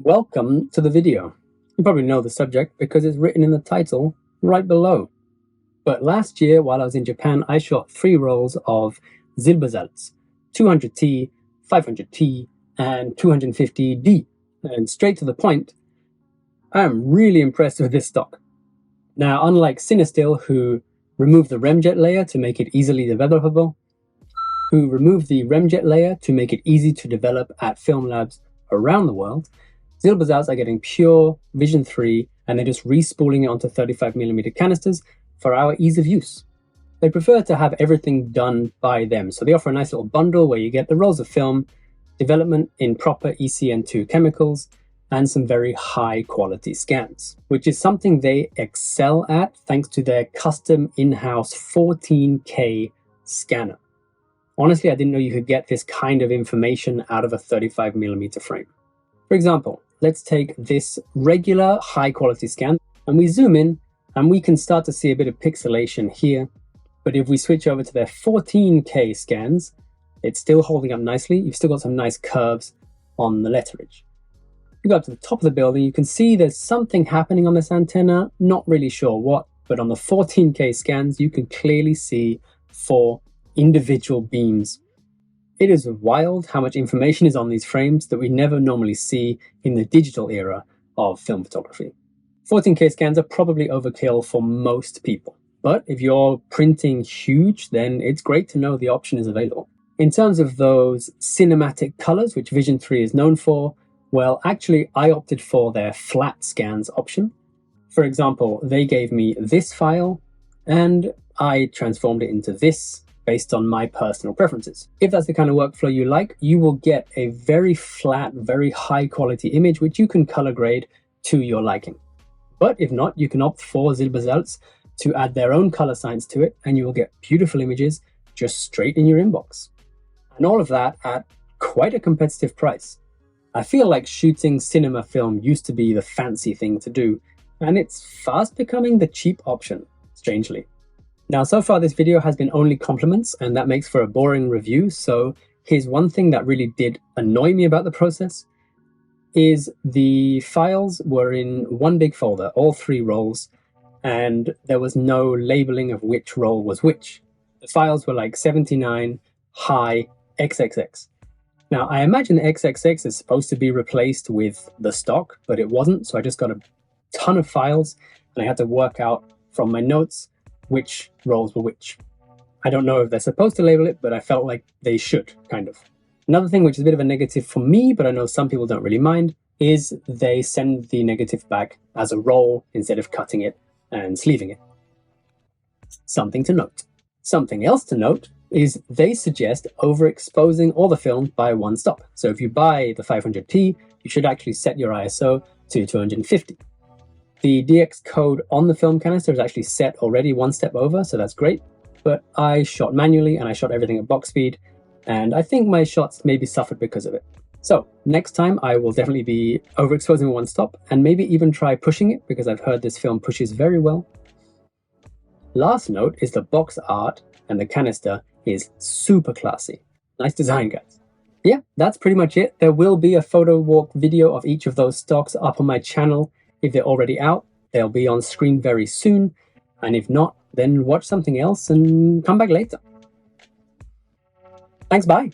Welcome to the video. You probably know the subject because it's written in the title right below. But last year, while I was in Japan, I shot 3 rolls of Silbersalz, 200T, 500T, and 250D. And straight to the point, I'm really impressed with this stock. Now, unlike Cinestill, who removed the remjet layer to make it easily developable, who removed the remjet layer to make it easy to develop at film labs around the world, Silbersalz are getting pure Vision3 and they're just respooling it onto 35mm canisters for our ease of use. They prefer to have everything done by them, so they offer a nice little bundle where you get the rolls of film, development in proper ECN2 chemicals, and some very high quality scans, which is something they excel at thanks to their custom in-house 14K scanner. Honestly, I didn't know you could get this kind of information out of a 35mm frame. For example, let's take this regular high quality scan and we zoom in and we can start to see a bit of pixelation here. But if we switch over to their 14K scans, it's still holding up nicely. You've still got some nice curves on the letterage. You go up to the top of the building, you can see there's something happening on this antenna, not really sure what, but on the 14K scans, you can clearly see 4 individual beams. It is wild how much information is on these frames that we never normally see in the digital era of film photography. 14K scans are probably overkill for most people, but if you're printing huge, then it's great to know the option is available. In terms of those cinematic colors, which Vision3 is known for, well, actually, I opted for their flat scans option. For example, they gave me this file, and I transformed it into this based on my personal preferences. If that's the kind of workflow you like, you will get a very flat, very high quality image, which you can color grade to your liking. But if not, you can opt for Silbersalz to add their own color science to it, and you will get beautiful images just straight in your inbox. And all of that at quite a competitive price. I feel like shooting cinema film used to be the fancy thing to do, and it's fast becoming the cheap option, strangely. Now, so far this video has been only compliments, and that makes for a boring review, so here's one thing that really did annoy me about the process, is the files were in one big folder, all 3 rolls, and there was no labeling of which roll was which. The files were like 79, high, XXX. Now, I imagine the XXX is supposed to be replaced with the stock, but it wasn't, so I just got a ton of files, and I had to work out from my notes which rolls were which. I don't know if they're supposed to label it, but I felt like they should, kind of. Another thing which is a bit of a negative for me, but I know some people don't really mind, is they send the negative back as a roll instead of cutting it and sleeving it. Something to note. Something else to note is they suggest overexposing all the film by one stop. So if you buy the 500T, you should actually set your ISO to 250. The DX code on the film canister is actually set already one step over, so that's great. But I shot manually and I shot everything at box speed, and I think my shots maybe suffered because of it. So next time I will definitely be overexposing one stop and maybe even try pushing it because I've heard this film pushes very well. Last note is the box art and the canister is super classy. Nice design, guys. Yeah, that's pretty much it. There will be a photo walk video of each of those stocks up on my channel. If they're already out, they'll be on screen very soon. And if not, then watch something else and come back later. Thanks, bye.